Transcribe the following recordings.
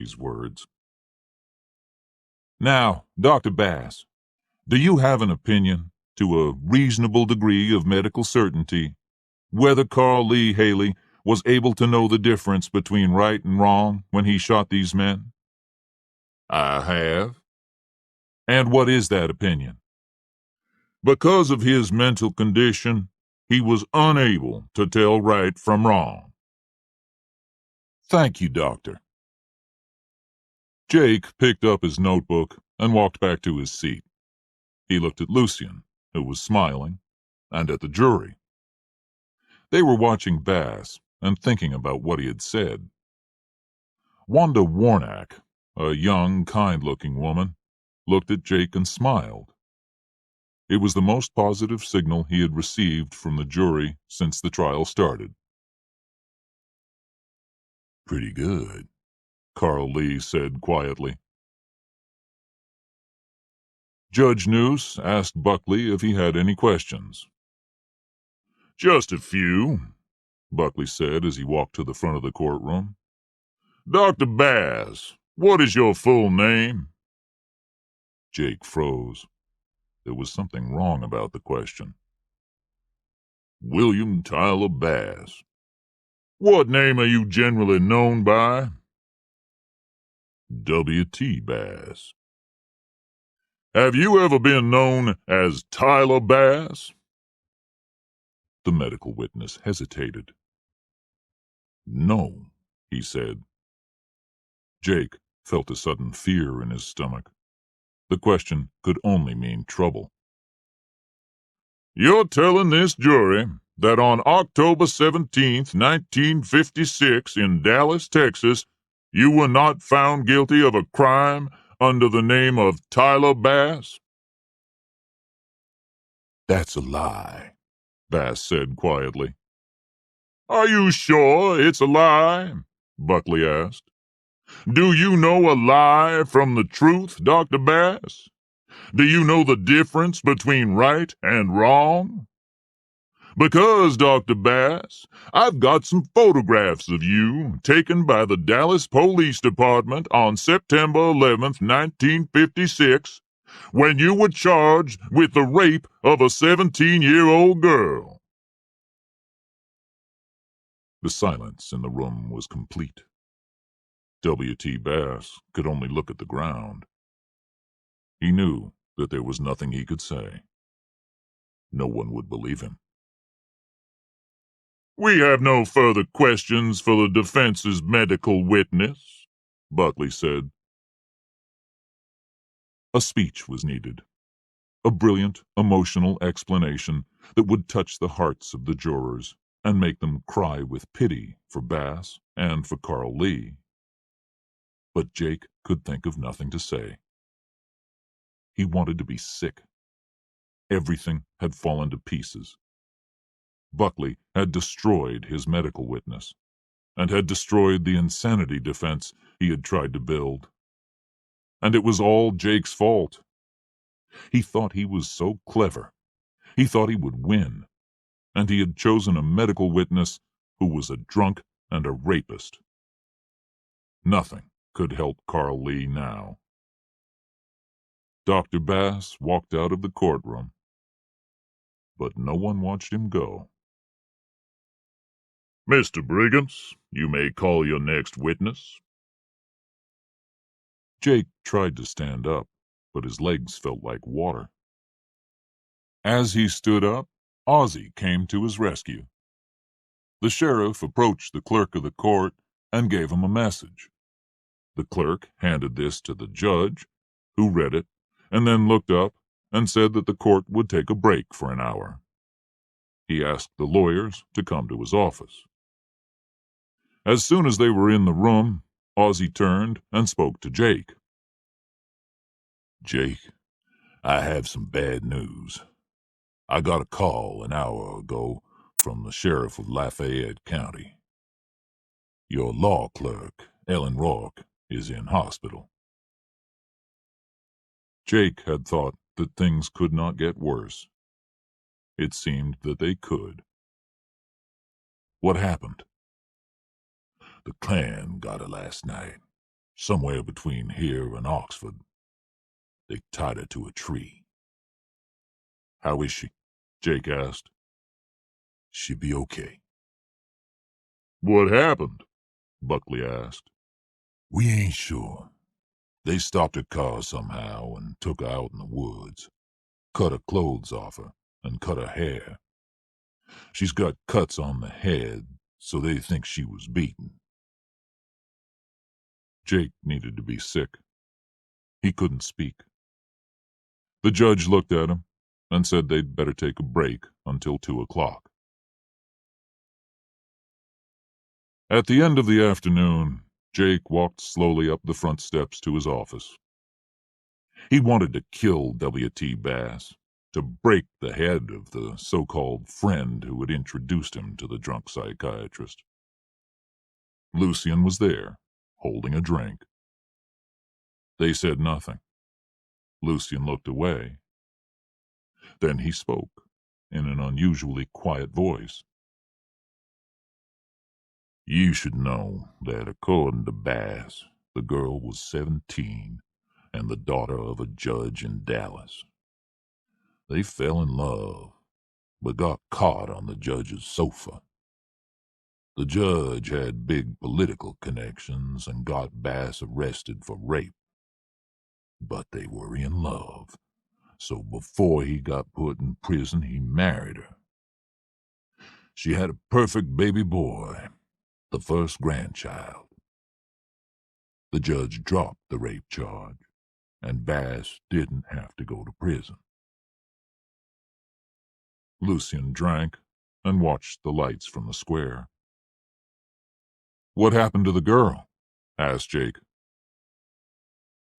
these words. Now, Dr. Bass, do you have an opinion, to a reasonable degree of medical certainty, whether Carl Lee Haley was able to know the difference between right and wrong when he shot these men? I have. And what is that opinion? Because of his mental condition, he was unable to tell right from wrong. Thank you, Doctor. Jake picked up his notebook and walked back to his seat. He looked at Lucien, who was smiling, and at the jury. They were watching Bass and thinking about what he had said. Wanda Warnack, a young, kind-looking woman, looked at Jake and smiled. It was the most positive signal he had received from the jury since the trial started. Pretty good, Carl Lee said quietly. Judge Noose asked Buckley if he had any questions. Just a few, Buckley said as he walked to the front of the courtroom. Dr. Bass, what is your full name? Jake froze. There was something wrong about the question. William Tyler Bass. What name are you generally known by? W.T. Bass. Have you ever been known as Tyler Bass? The medical witness hesitated. No, he said. Jake felt a sudden fear in his stomach. The question could only mean trouble. You're telling this jury that on October 17th, 1956, in Dallas, Texas, you were not found guilty of a crime under the name of Tyler Bass? That's a lie, Bass said quietly. Are you sure it's a lie? Buckley asked. Do you know a lie from the truth, Dr. Bass? Do you know the difference between right and wrong? Because, Dr. Bass, I've got some photographs of you taken by the Dallas Police Department on September 11th, 1956, when you were charged with the rape of a 17-year-old girl. The silence in the room was complete. W.T. Bass could only look at the ground. He knew that there was nothing he could say. No one would believe him. We have no further questions for the defense's medical witness, Buckley said. A speech was needed. A brilliant, emotional explanation that would touch the hearts of the jurors and make them cry with pity for Bass and for Carl Lee. But Jake could think of nothing to say. He wanted to be sick. Everything had fallen to pieces. Buckley had destroyed his medical witness, and had destroyed the insanity defense he had tried to build. And it was all Jake's fault. He thought he was so clever. He thought he would win. And he had chosen a medical witness who was a drunk and a rapist. Nothing could help Carl Lee now. Dr. Bass walked out of the courtroom, but no one watched him go. Mr. Briggins, you may call your next witness. Jake tried to stand up, but his legs felt like water. As he stood up, Ozzie came to his rescue. The sheriff approached the clerk of the court and gave him a message. The clerk handed this to the judge, who read it, and then looked up and said that the court would take a break for an hour. He asked the lawyers to come to his office. As soon as they were in the room, Ozzie turned and spoke to Jake. Jake, I have some bad news. I got a call an hour ago from the sheriff of Lafayette County. Your law clerk, Ellen Rourke, is in hospital. Jake had thought that things could not get worse. It seemed that they could. What happened? The Klan got her last night. somewhere between here and Oxford. They tied her to a tree. How is she? Jake asked. She'll be okay. What happened? Buckley asked. We ain't sure. They stopped her car somehow and took her out in the woods, cut her clothes off her, and cut her hair. She's got cuts on the head, so they think she was beaten. Jake needed to be sick. He couldn't speak. The judge looked at him and said they'd better take a break until 2 o'clock. At the end of the afternoon, Jake walked slowly up the front steps to his office. He wanted to kill W.T. Bass, to break the head of the so-called friend who had introduced him to the drunk psychiatrist. Lucien was there, holding a drink. They said nothing. Lucien looked away. Then he spoke, in an unusually quiet voice. You should know that according to Bass, the girl was 17 and the daughter of a judge in Dallas. They fell in love, but got caught on the judge's sofa. The judge had big political connections and got Bass arrested for rape. But they were in love, so before he got put in prison, he married her. She had a perfect baby boy, the first grandchild. The judge dropped the rape charge, and Bass didn't have to go to prison. Lucien drank and watched the lights from the square. What happened to the girl? Asked Jake.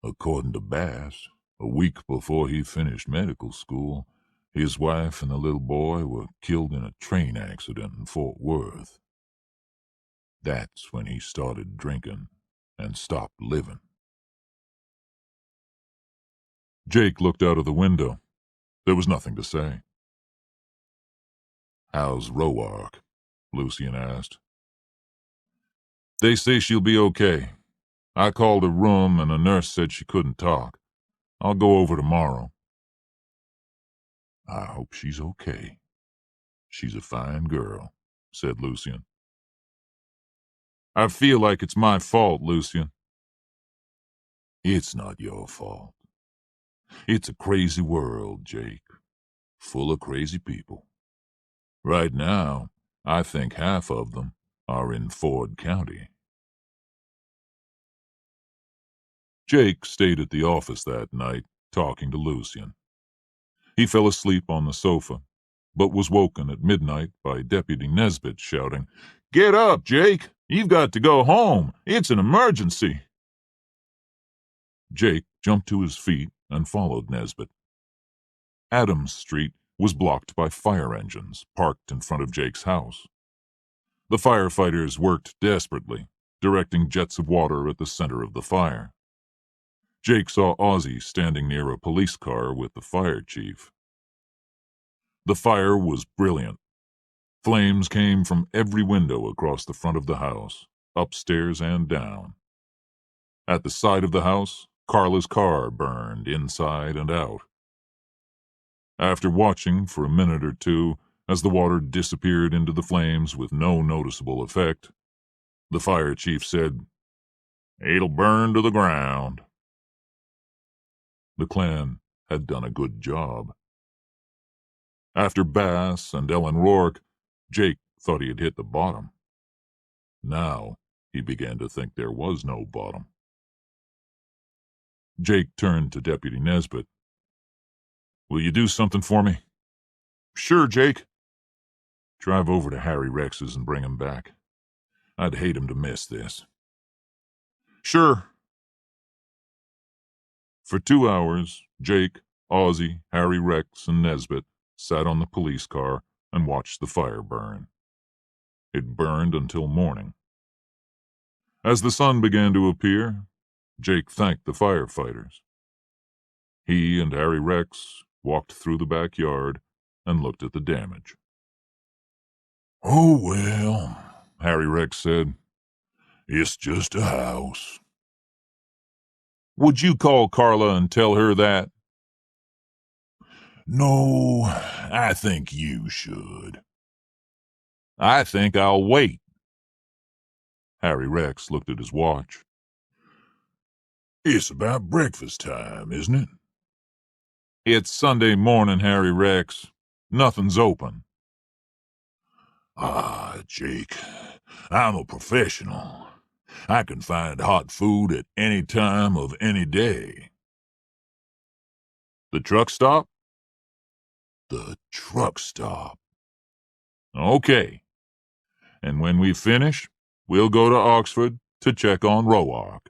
According to Bass, a week before he finished medical school, his wife and the little boy were killed in a train accident in Fort Worth. That's when he started drinking and stopped living. Jake looked out of the window. There was nothing to say. How's Roark? Lucien asked. They say she'll be okay. I called her room and a nurse said she couldn't talk. I'll go over tomorrow. I hope she's okay. She's a fine girl, said Lucien. I feel like it's my fault, Lucien. It's not your fault. It's a crazy world, Jake, full of crazy people. Right now, I think half of them are in Ford County. Jake stayed at the office that night, talking to Lucien. He fell asleep on the sofa, but was woken at midnight by Deputy Nesbitt shouting, "Get up, Jake! You've got to go home! It's an emergency!" Jake jumped to his feet and followed Nesbitt. Adams Street was blocked by fire engines parked in front of Jake's house. The firefighters worked desperately, directing jets of water at the center of the fire. Jake saw Ozzie standing near a police car with the fire chief. The fire was brilliant. Flames came from every window across the front of the house, upstairs and down. At the side of the house, Carla's car burned inside and out. After watching for a minute or two as the water disappeared into the flames with no noticeable effect, the fire chief said, "It'll burn to the ground." The clan had done a good job. After Bass and Ellen Rourke, Jake thought he had hit the bottom. Now he began to think there was no bottom. Jake turned to Deputy Nesbitt. "Will you do something for me?" "Sure, Jake." "Drive over to Harry Rex's and bring him back. I'd hate him to miss this." "Sure." For 2 hours, Jake, Ozzie, Harry Rex, and Nesbitt sat on the police car and watched the fire burn. It burned until morning. As the sun began to appear, Jake thanked the firefighters. He and Harry Rex walked through the backyard and looked at the damage. "Oh, well," Harry Rex said. "It's just a house." Would you call Carla and tell her that? No, I think you should. I think I'll wait. Harry Rex looked at his watch. It's about breakfast time, isn't it? It's Sunday morning, Harry Rex. Nothing's open. Ah, Jake, I'm a professional. I can find hot food at any time of any day. The truck stop? The truck stop. Okay. And when we finish, we'll go to Oxford to check on Roark.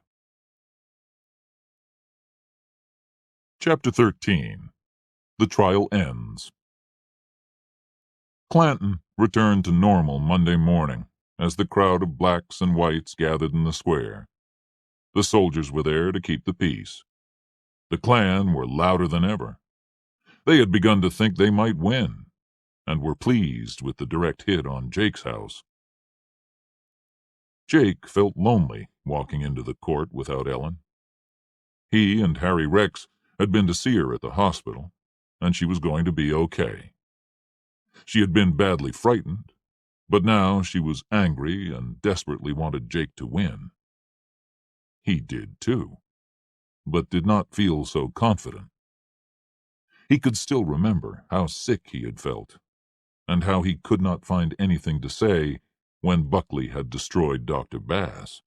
Chapter 13. The Trial Ends. Clanton returned to normal Monday morning as the crowd of blacks and whites gathered in the square. The soldiers were there to keep the peace. The Klan were louder than ever. They had begun to think they might win, and were pleased with the direct hit on Jake's house. Jake felt lonely walking into the court without Ellen. He and Harry Rex had been to see her at the hospital, and she was going to be okay. She had been badly frightened, but now she was angry and desperately wanted Jake to win. He did too, but did not feel so confident. He could still remember how sick he had felt, and how he could not find anything to say when Buckley had destroyed Dr. Bass.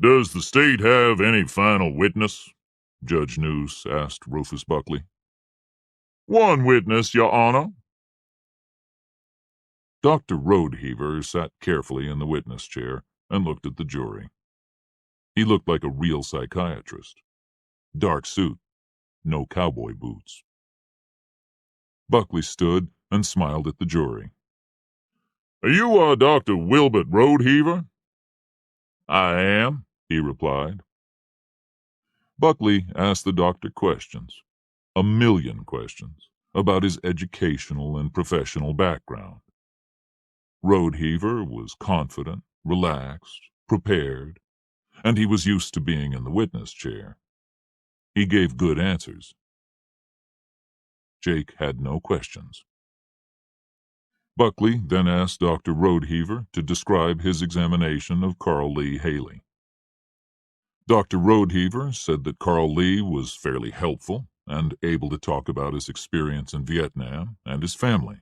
Does the state have any final witness? Judge Noose asked Rufus Buckley. One witness, Your Honor. Dr. Roadheaver sat carefully in the witness chair and looked at the jury. He looked like a real psychiatrist. Dark suit, no cowboy boots. Buckley stood and smiled at the jury. Are you Dr. Wilbert Roadheaver? I am, he replied. Buckley asked the doctor questions, 1,000,000 questions, about his educational and professional background. Roadheaver was confident, relaxed, prepared, and he was used to being in the witness chair. He gave good answers. Jake had no questions. Buckley then asked Dr. Roadheaver to describe his examination of Carl Lee Haley. Dr. Roadheaver said that Carl Lee was fairly helpful and able to talk about his experience in Vietnam and his family,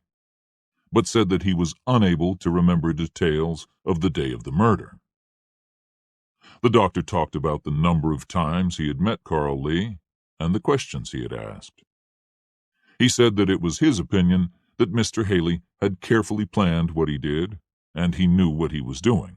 but said that he was unable to remember details of the day of the murder. The doctor talked about the number of times he had met Carl Lee and the questions he had asked. He said that it was his opinion that Mr. Haley had carefully planned what he did, and he knew what he was doing.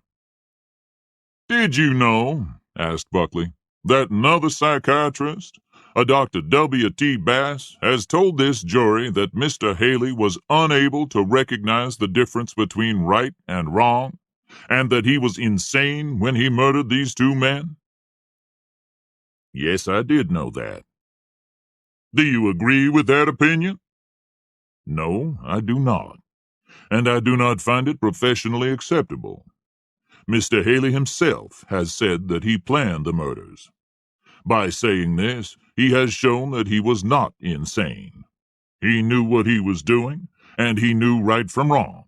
Did you know, asked Buckley, that another psychiatrist, a Dr. W.T. Bass, has told this jury that Mr. Haley was unable to recognize the difference between right and wrong, and that he was insane when he murdered these two men? Yes, I did know that. Do you agree with that opinion? No, I do not. And I do not find it professionally acceptable. Mr. Haley himself has said that he planned the murders. By saying this, he has shown that he was not insane. He knew what he was doing, and he knew right from wrong.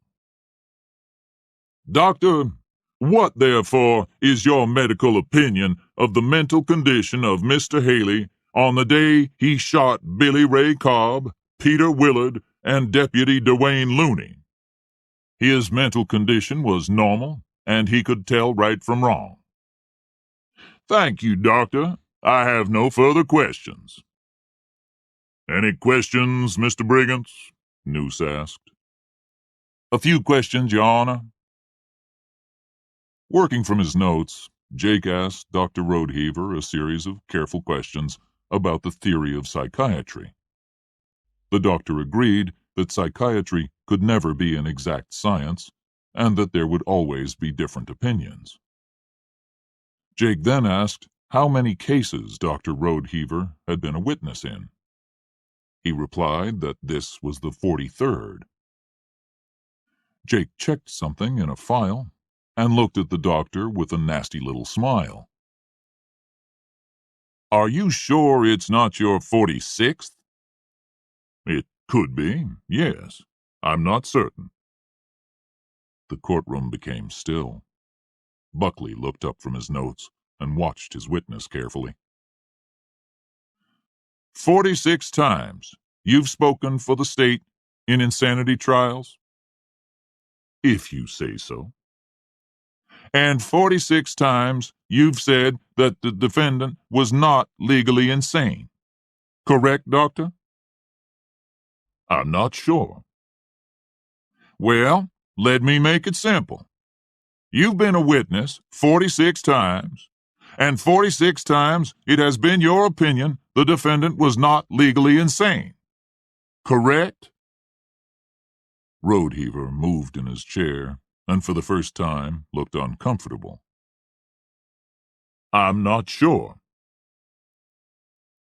Doctor, what, therefore, is your medical opinion of the mental condition of Mr. Haley on the day he shot Billy Ray Cobb, Peter Willard, and Deputy Dwayne Looney? His mental condition was normal, and he could tell right from wrong. Thank you, Doctor. I have no further questions. Any questions, Mr. Briggins? Noose asked. A few questions, Your Honor. Working from his notes, Jake asked Dr. Roadheaver a series of careful questions about the theory of psychiatry. The doctor agreed that psychiatry could never be an exact science, and that there would always be different opinions. Jake then asked how many cases Dr. Roadheaver had been a witness in. He replied that this was the 43rd. Jake checked something in a file and looked at the doctor with a nasty little smile. Are you sure it's not your 46th? It could be, yes. I'm not certain. The courtroom became still. Buckley looked up from his notes and watched his witness carefully. 46 times you've spoken for the state in insanity trials? If you say so. And 46 times you've said that the defendant was not legally insane. Correct, Doctor? I'm not sure. Well, let me make it simple. You've been a witness 46 times, and 46 times it has been your opinion the defendant was not legally insane. Correct? Roadheaver moved in his chair and for the first time looked uncomfortable. I'm not sure.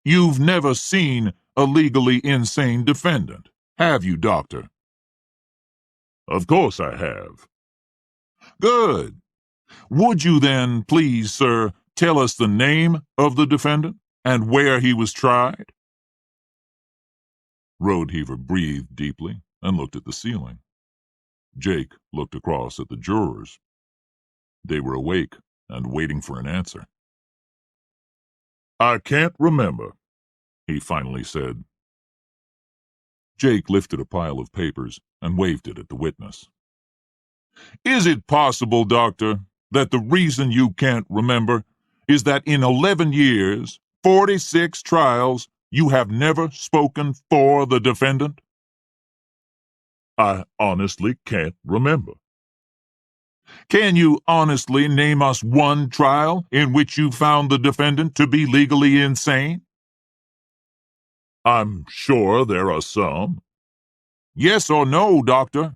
You've never seen a legally insane defendant, have you, Doctor? Of course I have. Good. Would you then, please, sir, tell us the name of the defendant and where he was tried? Roadheaver breathed deeply and looked at the ceiling. Jake looked across at the jurors. They were awake and waiting for an answer. I can't remember, he finally said. Jake lifted a pile of papers and waved it at the witness. Is it possible, Doctor, that the reason you can't remember is that in 11 years, 46 trials, you have never spoken for the defendant? I honestly can't remember. Can you honestly name us one trial in which you found the defendant to be legally insane? I'm sure there are some. Yes or no, Doctor?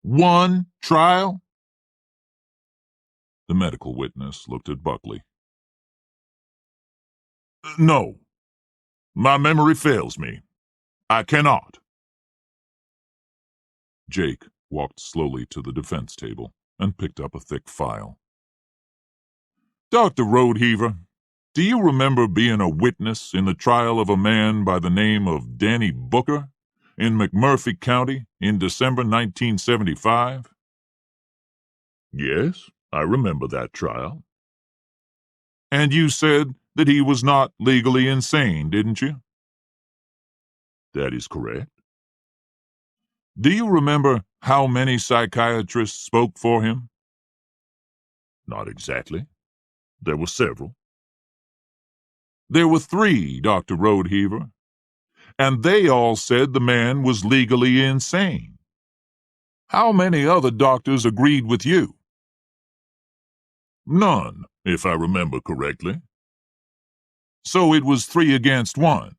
One trial? The medical witness looked at Buckley. No. My memory fails me. I cannot. Jake walked slowly to the defense table and picked up a thick file. Dr. Roadheaver, do you remember being a witness in the trial of a man by the name of Danny Booker in McMurphy County in December 1975? Yes, I remember that trial. And you said that he was not legally insane, didn't you? That is correct. Do you remember how many psychiatrists spoke for him? Not exactly. There were several. There were 3, Dr. Roadheaver, and they all said the man was legally insane. How many other doctors agreed with you? None, if I remember correctly. So it was 3 against 1.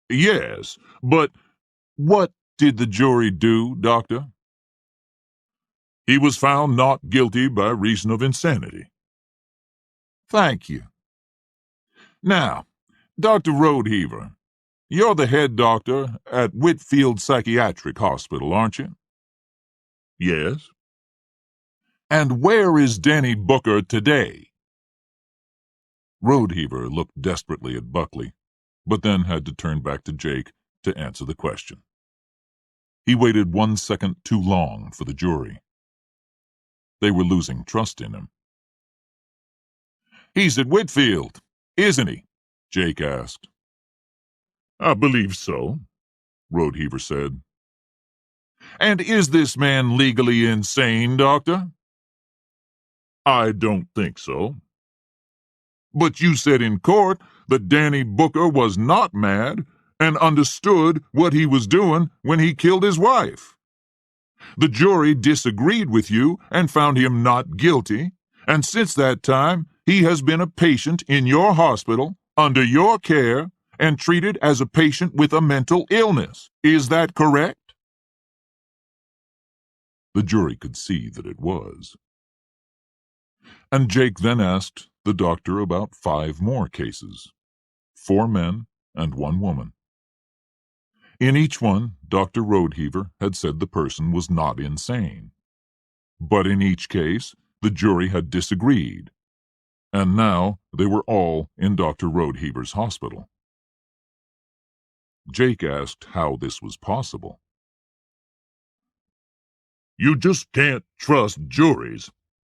Yes, but What did the jury do, Doctor? he was found not guilty by reason of insanity. Thank you. Now, Dr. Roadheaver, you're the head doctor at Whitfield Psychiatric Hospital, aren't you? Yes. And where is Danny Booker today? Roadheaver looked desperately at Buckley, but then had to turn back to Jake to answer the question. He waited 1 second too long for the jury. They were losing trust in him. He's at Whitfield, isn't he? Jake asked. I believe so, Roadheaver said. And is this man legally insane, Doctor? I don't think so. But you said in court that Danny Booker was not mad and understood what he was doing when he killed his wife. The jury disagreed with you and found him not guilty, and since that time he has been a patient in your hospital, under your care, and treated as a patient with a mental illness. Is that correct? The jury could see that it was. And Jake then asked the doctor about 5 more cases, 4 men and 1 woman. In each one, Dr. Roadheaver had said the person was not insane. But in each case, the jury had disagreed. And now they were all in Dr. Rodeheaver's hospital. Jake asked how this was possible. "You just can't trust juries,"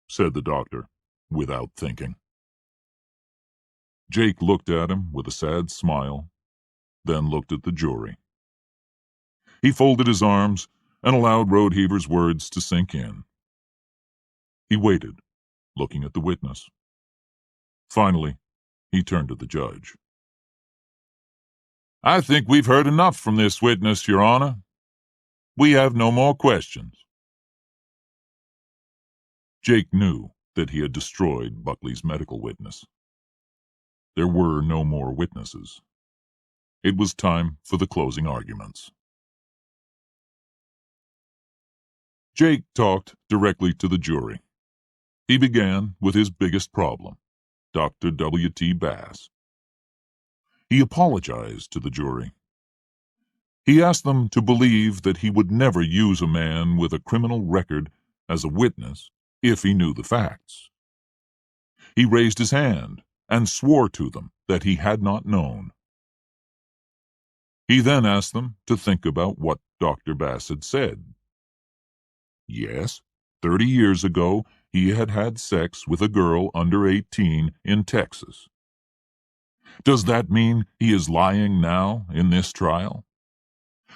said the doctor, without thinking. Jake looked at him with a sad smile, then looked at the jury. He folded his arms and allowed Rodeheaver's words to sink in. He waited, looking at the witness. Finally, he turned to the judge. "I think we've heard enough from this witness, Your Honor. We have no more questions." Jake knew that he had destroyed Buckley's medical witness. There were no more witnesses. It was time for the closing arguments. Jake talked directly to the jury. He began with his biggest problem, Dr. W.T. Bass. He apologized to the jury. He asked them to believe that he would never use a man with a criminal record as a witness if he knew the facts. He raised his hand and swore to them that he had not known. He then asked them to think about what Dr. Bass had said. Yes, 30 years ago he had had sex with a girl under 18 in Texas. Does that mean he is lying now in this trial?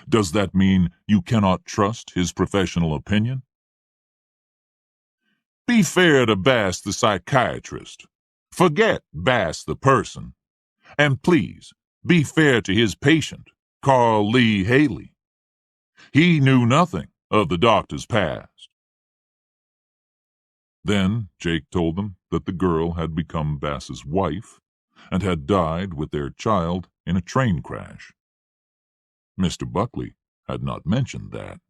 Does that mean you cannot trust his professional opinion? Be fair to Bass the psychiatrist. Forget Bass the person. And please, be fair to his patient, Carl Lee Haley. He knew nothing of the doctor's past. Then Jake told them that the girl had become Bass's wife and had died with their child in a train crash. Mr. Buckley had not mentioned that.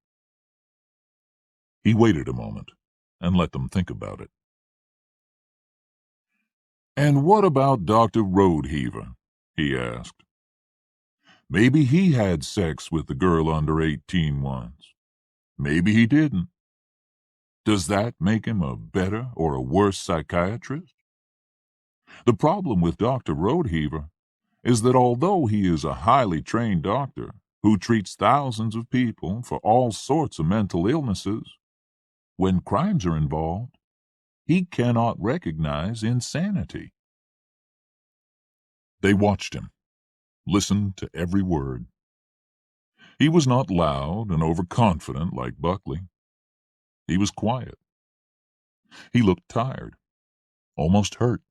He waited a moment and let them think about it. "And what about Dr. Rodeheaver?" he asked. "Maybe he had sex with the girl under 18 once. Maybe he didn't. Does that make him a better or a worse psychiatrist? The problem with Dr. Rodeheaver is that although he is a highly trained doctor who treats thousands of people for all sorts of mental illnesses, when crimes are involved, he cannot recognize insanity." They watched him, listened to every word. He was not loud and overconfident like Buckley. He was quiet. He looked tired, almost hurt.